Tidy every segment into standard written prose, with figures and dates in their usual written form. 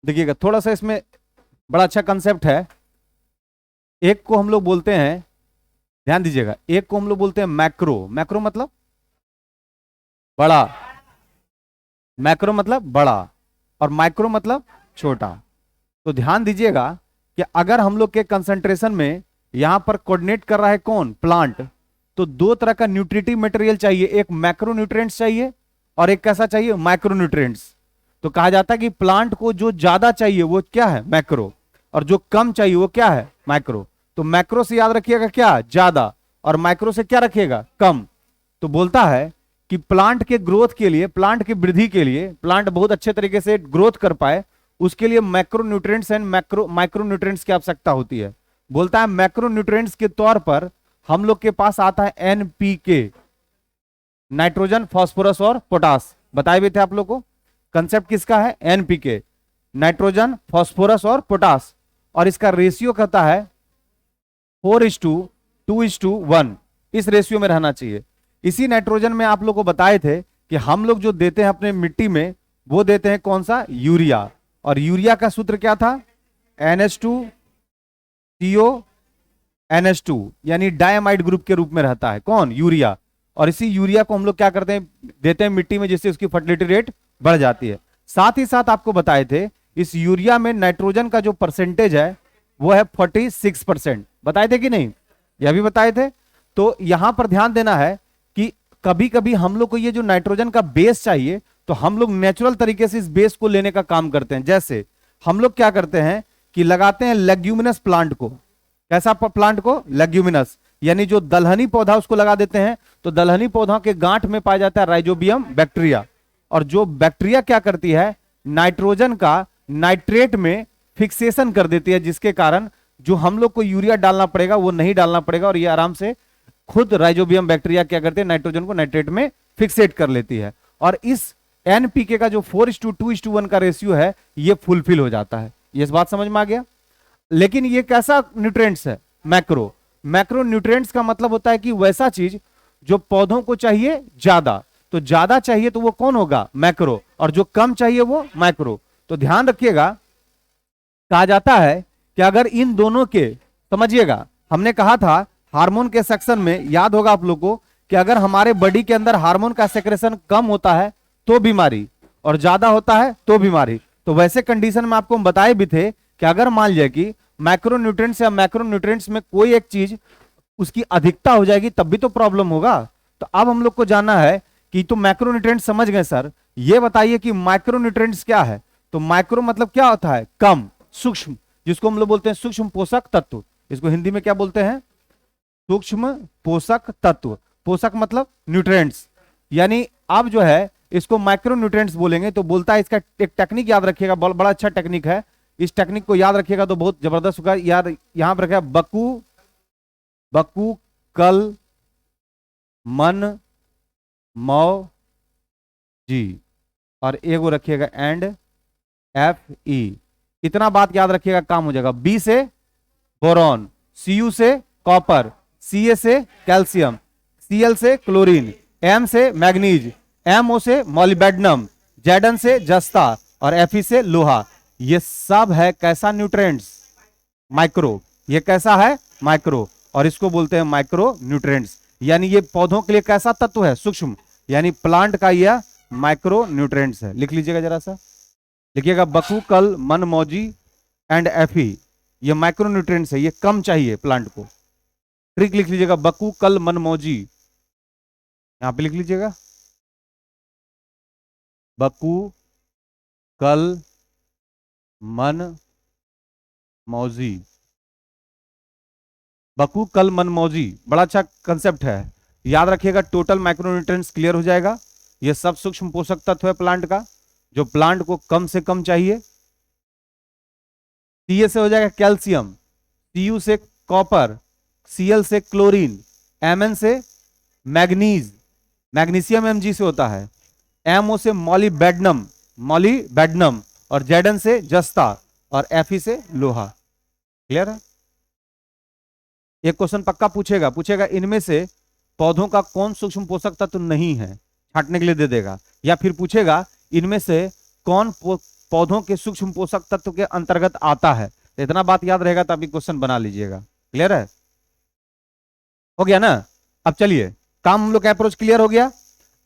देखिएगा थोड़ा सा इसमें बड़ा अच्छा कंसेप्ट है। एक को हम लोग बोलते हैं, ध्यान दीजिएगा, एक को हम लोग बोलते हैं मैक्रो। मैक्रो मतलब बड़ा, मैक्रो मतलब बड़ा, और माइक्रो मतलब छोटा। तो ध्यान दीजिएगा कि अगर हम लोग के कंसंट्रेशन में यहां पर कोऑर्डिनेट कर रहा है कौन, प्लांट, तो दो तरह का न्यूट्रिटिव मटेरियल चाहिए, एक मैक्रो न्यूट्रिएंट्स चाहिए और एक कैसा चाहिए, माइक्रो न्यूट्रिएंट्स। तो कहा जाता है कि प्लांट को जो ज्यादा चाहिए वो क्या है, मैक्रो, और जो कम चाहिए वो क्या है, माइक्रो। तो मैक्रो से याद रखिएगा क्या, ज्यादा, और माइक्रो से क्या रखिएगा, कम। तो बोलता है कि प्लांट के ग्रोथ के लिए, प्लांट की वृद्धि के लिए, प्लांट बहुत अच्छे तरीके से ग्रोथ कर पाए, उसके लिए macro nutrients and micro nutrients की आवश्यकता होती है। बोलता है मैक्रो न्यूट्रिएंट्स के तौर पर हम लोग के पास आता है एनपीके, नाइट्रोजन, फास्फोरस और पोटास। बताए भी थे आप लोग को, कंसेप्ट किसका है, एनपीके, नाइट्रोजन, फास्फोरस और पोटास। और इसका रेशियो कहता है 4:2:1, इस रेशियो में रहना चाहिए। इसी नाइट्रोजन में आप लोग को बताए थे कि हम लोग जो देते हैं अपने मिट्टी में वो देते हैं कौन सा, यूरिया। और यूरिया का सूत्र क्या था, NH2CO NH2, यानी डायमाइड ग्रुप के रूप में रहता है कौन, यूरिया। और इसी यूरिया को हम लोग क्या करते हैं, देते हैं मिट्टी में, जिससे उसकी फर्टिलिटी रेट बढ़ जाती है। साथ ही साथ आपको बताए थे इस यूरिया में नाइट्रोजन का जो परसेंटेज है वो है 46%। बताए थे कि नहीं, यह भी बताए थे। तो यहां पर ध्यान देना है कि कभी कभी हम लोग को ये जो नाइट्रोजन का बेस चाहिए, तो हम लोग नेचुरल तरीके से इस बेस को लेने का काम करते हैं। जैसे हम लोग क्या करते हैं कि लगाते हैं लेग्यूमिनस प्लांट को, कैसा प्लांट को, लेग्यूमिनस, यानी जो दलहनी पौधा उसको लगा देते हैं। तो दलहनी पौधा के गांठ में पाया जाता है राइजोबियम बैक्टीरिया, और जो बैक्टीरिया क्या करती है, नाइट्रोजन का नाइट्रेट में फिक्सेशन कर देती है, जिसके कारण जो हम लोग को यूरिया डालना पड़ेगा वो नहीं डालना पड़ेगा, और ये आराम से खुद राइजोबियम बैक्टीरिया क्या करते हैं, नाइट्रोजन को नाइट्रेट में फिक्सेट कर लेती है। और इस एनपीके का जो 4:2:1 का रेशियो है ये फुलफिल हो जाता है। ये इस बात समझ में आ गया। लेकिन ये कैसा न्यूट्रिएंट्स है, मैक्रो। मैक्रो न्यूट्रिएंट्स का मतलब होता है कि वैसा चीज जो पौधों को चाहिए ज्यादा, तो ज्यादा चाहिए तो वो कौन होगा, मैक्रो, और जो कम चाहिए वो माइक्रो। तो ध्यान रखिएगा, कहा जाता है कि अगर इन दोनों के, समझिएगा हमने कहा था हार्मोन के सेक्शन में, याद होगा आप लोग को, कि अगर हमारे बॉडी के अंदर हार्मोन का सेक्रेशन कम होता है तो बीमारी, और ज्यादा होता है तो बीमारी। तो वैसे कंडीशन में आपको हम बताए भी थे कि अगर मान लिया कि मैक्रोन्यूट्रिएंट्स या मैक्रोन्यूट्रिएंट्स में कोई एक चीज उसकी अधिकता हो जाएगी तब भी तो प्रॉब्लम होगा। तो अब हम लोग को जानना है कि तो मैक्रोन्यूट्रिएंट्स समझ गए सर, ये बताइए कि माइक्रोन्यूट्रिएंट्स क्या है। तो माइक्रो मतलब क्या होता है, कम, सूक्ष्म, जिसको हम लोग बोलते हैं सूक्ष्म पोषक तत्व। इसको हिंदी में क्या बोलते हैं, सूक्ष्म पोषक तत्व। पोषक मतलब न्यूट्रिएंट्स, यानी अब जो है इसको माइक्रो न्यूट्रिएंट्स बोलेंगे। तो बोलता है, इसका एक टेक्निक याद रखिएगा, बड़ा अच्छा टेक्निक है, इस टेक्निक को याद रखिएगा तो बहुत जबरदस्त होगा। यार यहां पर रखा बकू, बकू कल मन मौ जी, और एगो रखिएगा एंड FE। इतना बात याद रखिएगा, काम हो जाएगा। बी से बोरॉन, Cu से कॉपर, Ca से कैल्शियम, Cl से क्लोरीन, M से मैग्नीज, MO से मॉलिबेडनम, Zn से जस्ता, और Fe से लोहा। ये सब है कैसा, न्यूट्रिएंट्स, माइक्रो। ये कैसा है, माइक्रो, और इसको बोलते हैं माइक्रो न्यूट्रिएंट्स। यानी ये पौधों के लिए कैसा तत्व है, सूक्ष्म, यानी प्लांट का यह माइक्रो न्यूट्रिएंट्स है। लिख लीजिएगा जरा सा, लिखिएगा बकू कल मन मौजी एंड Fe, ये माइक्रो न्यूट्रिएंट्स है, ये कम चाहिए प्लांट को। ट्रिक लिख लीजिएगा, बकू कल मन मौजी, यहां पे लिख लीजिएगा बकू कल मन मौजी, बकू कल मन मौजी, बड़ा अच्छा कंसेप्ट है। याद रखिएगा, टोटल माइक्रोन्यूट्रिएंट्स क्लियर हो जाएगा। ये सब सूक्ष्म पोषक तत्व है प्लांट का, जो प्लांट को कम से कम चाहिए। Ca से हो जाएगा कैल्शियम, Cu से कॉपर, Cl से क्लोरीन, Mn से मैग्नीज, मैग्नीशियम Mg से होता है, MO से मॉलिबेडनम, मॉलिबेडनम, और Zn से जस्ता, और Fe से लोहा। क्लियर है। एक क्वेश्चन पक्का पूछेगा इनमें से पौधों का कौन सूक्ष्म पोषक तत्व नहीं है, छांटने के लिए दे देगा। या फिर पूछेगा इनमें से कौन पौधों के सूक्ष्म पोषक तत्व के अंतर्गत आता है। तो इतना बात याद रहेगा तो अभी क्वेश्चन बना लीजिएगा। क्लियर है? हो गया ना? अब चलिए, काम हम लोग का अप्रोच क्लियर हो गया।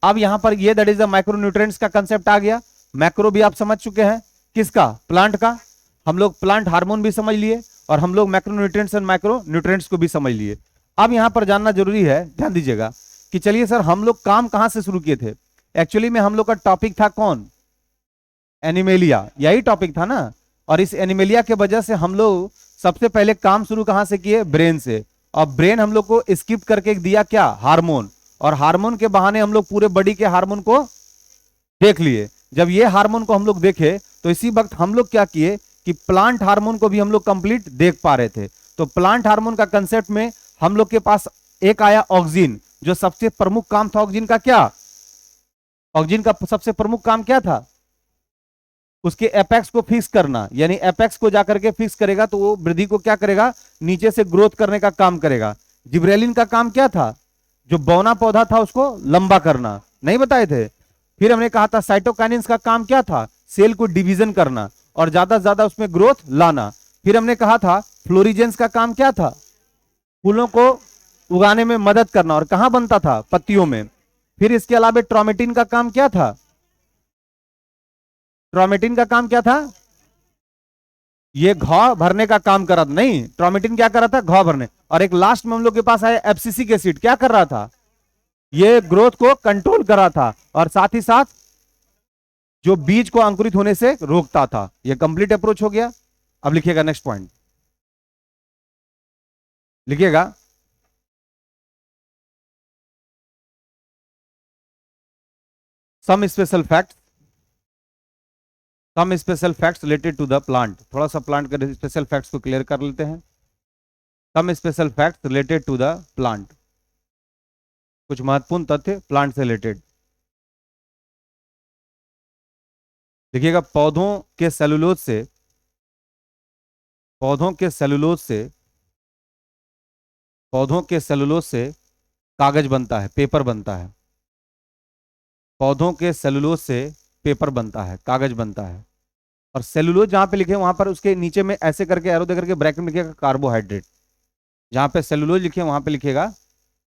अब यहां पर ये that is the micro nutrients का कंसेप्ट आ गया। मैक्रो भी आप समझ चुके हैं, किसका? प्लांट का। हम लोग प्लांट हार्मोन भी समझ लिए और हम लोग macro nutrients and micro nutrients को भी समझ लिए। अब यहां पर जानना जरूरी है, ध्यान दीजिएगा कि चलिए सर हम लोग काम कहां से शुरू किए थे। एक्चुअली में हम लोग का टॉपिक था कौन? एनिमेलिया, यही टॉपिक था ना। और इस एनिमेलिया के वजह से हम लोग सबसे पहले काम शुरू कहां से किए? ब्रेन से। और ब्रेन हम लोग को स्किप करके दिया क्या? हार्मोन। और हार्मोन के बहाने हम लोग पूरे बॉडी के हार्मोन को देख लिए। जब ये हार्मोन को हम लोग देखे तो इसी वक्त हम लोग क्या किए कि प्लांट हार्मोन को भी हम लोग कंप्लीट देख पा रहे थे। तो प्लांट हार्मोन का कंसेप्ट में हम लोग के पास एक आया ऑक्सिन, जो सबसे प्रमुख काम था ऑक्सिन का। क्या ऑक्सिन का सबसे प्रमुख काम क्या था? उसके एपेक्स को फिक्स करना, यानी एपेक्स को जाकर के फिक्स करेगा तो वो वृद्धि को क्या करेगा? नीचे से ग्रोथ करने का काम करेगा। जिब्रेलिन का काम क्या था? जो बौना पौधा था उसको लंबा करना, नहीं बताए थे? फिर हमने कहा था साइटोकाइनिन्स का काम क्या था? सेल को डिवीजन करना और ज्यादा से ज्यादा उसमें ग्रोथ लाना। फिर हमने कहा था फ्लोरिजेंस का काम क्या था? फूलों को उगाने में मदद करना। और कहां बनता था? पत्तियों में। फिर इसके अलावा ट्रोमेटिन का काम क्या था? ट्रोमेटिन का काम क्या था? ये घाव भरने का काम कर रहा था। नहीं, ट्रोमेटिन क्या कर रहा था? घाव भरने। और एक लास्ट में हम लोग के पास आया एब्सिसिक एसिड, क्या कर रहा था? ये ग्रोथ को कंट्रोल कर रहा था और साथ ही साथ जो बीज को अंकुरित होने से रोकता था। ये कंप्लीट अप्रोच हो गया। अब लिखिएगा नेक्स्ट पॉइंट, लिखिएगा some special fact, some special facts related to the plant. थोड़ा सा प्लांट के स्पेशल फैक्ट्स को क्लियर कर लेते हैं। Some special facts related to the plant, कुछ महत्वपूर्ण तथ्य प्लांट से रिलेटेड। देखिएगा, पौधों के सेलुलोज से, पौधों के सेलुलोज से, पौधों के सेलुलोज से कागज बनता है, पेपर बनता है। पौधों के सेलुलोज से पेपर बनता है, कागज बनता है। और सेलुलोज जहां पे लिखे वहां पर उसके नीचे में ऐसे करके एरो दे करके ब्रैकेट में लिखेगा कार्बोहाइड्रेट। जहां पे सेलुलोज लिखे वहां पे लिखेगा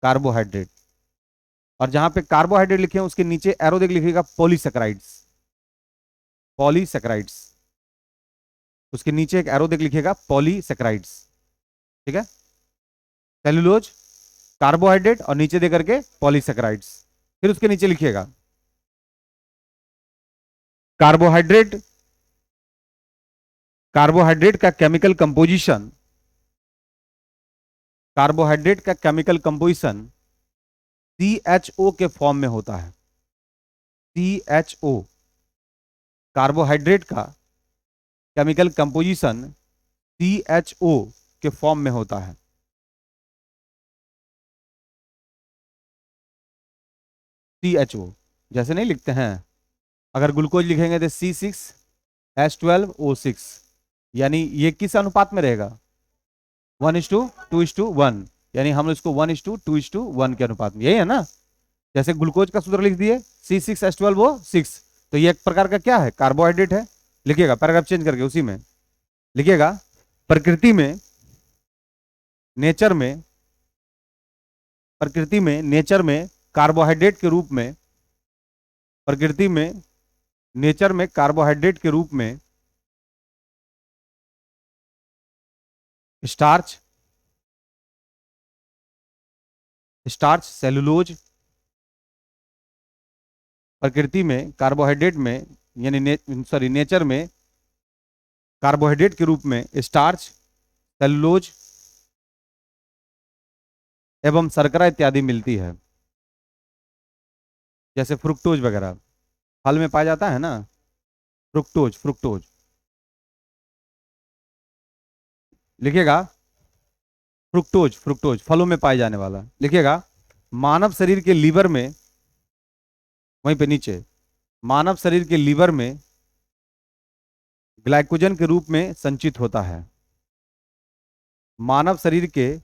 कार्बोहाइड्रेट। और जहां पे कार्बोहाइड्रेट लिखे हैं उसके नीचे एरो देख लिखेगा पॉलीसेकेराइड्स, पॉलीसेकेराइड्स। उसके नीचे एक एरो देख लिखेगा पॉलीसेकेराइड्स। ठीक है, सेलुलोज, कार्बोहाइड्रेट और नीचे दे करके पॉलीसेकेराइड्स। फिर उसके नीचे लिखिएगा कार्बोहाइड्रेट, कार्बोहाइड्रेट का केमिकल कंपोजिशन, कार्बोहाइड्रेट का केमिकल कंपोजिशन CHO के फॉर्म में होता है। CHO, कार्बोहाइड्रेट का केमिकल कंपोजिशन CHO के फॉर्म में होता है। CHO जैसे नहीं लिखते हैं, अगर ग्लूकोज लिखेंगे तो C6H12O6, यानी ये किस अनुपात में रहेगा? 1:2:1, यानी हम इसको 1:2:1 के अनुपात में, यही है ना? जैसे ग्लूकोज का सूत्र लिख दिए C6H12O6, तो ये एक प्रकार का क्या है? कार्बोहाइड्रेट है। लिखिएगा पैराग्राफ चेंज करके उसी में लिखिएगा, प्रकृति में, नेचर में, प्रकृति में, नेचर में कार्बोहाइड्रेट के रूप में, प्रकृति में, नेचर में कार्बोहाइड्रेट के रूप में स्टार्च, स्टार्च, सेलुलोज, प्रकृति में कार्बोहाइड्रेट में, यानी नेचर में कार्बोहाइड्रेट के रूप में स्टार्च, सेलुलोज एवं शर्करा इत्यादि मिलती है। जैसे फ्रुक्टोज वगैरह फल में पाया जाता है ना, फ्रुक्टोज, फ्रुक्टोज लिखिएगा, फ्रुक्टोज, फ्रुक्टोज फलों में पाए जाने वाला। लिखिएगा मानव शरीर के लीवर में, वहीं पे नीचे, मानव शरीर के लीवर में ग्लाइकोजन के रूप में संचित होता है। मानव शरीर के,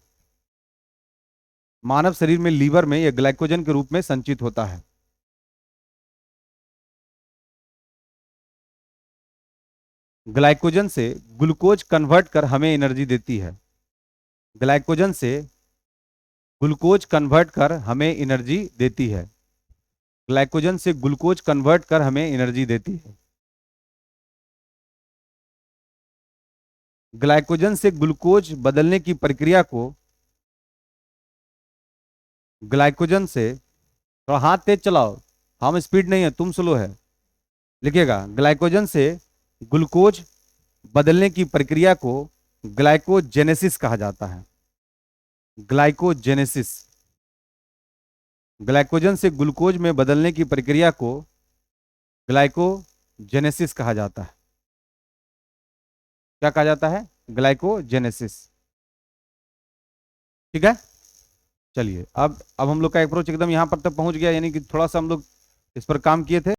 मानव शरीर में लीवर में यह ग्लाइकोजन के रूप में संचित होता है। ग्लाइकोजन से ग्लूकोज कन्वर्ट कर हमें एनर्जी देती है। ग्लाइकोजन से ग्लूकोज कन्वर्ट कर हमें एनर्जी देती है। ग्लाइकोजन से ग्लूकोज कन्वर्ट कर हमें एनर्जी देती है। ग्लाइकोजन से ग्लूकोज बदलने की प्रक्रिया को ग्लाइकोजन से, थोड़ा हाथ तेज चलाओ, हम स्पीड नहीं है, तुम स्लो है। लिखिएगा, ग्लाइकोजन से ग्लूकोज बदलने की प्रक्रिया को ग्लाइकोजेनेसिस कहा जाता है। ग्लाइकोजेनेसिस। ग्लाइकोजन से ग्लूकोज में बदलने की प्रक्रिया को ग्लाइकोजेनेसिस कहा जाता है। क्या कहा जाता है? ग्लाइकोजेनेसिस। ठीक है, चलिए अब हम लोग का अप्रोच एकदम यहां पर तक पहुंच गया, यानी कि थोड़ा सा हम लोग इस पर काम किए थे।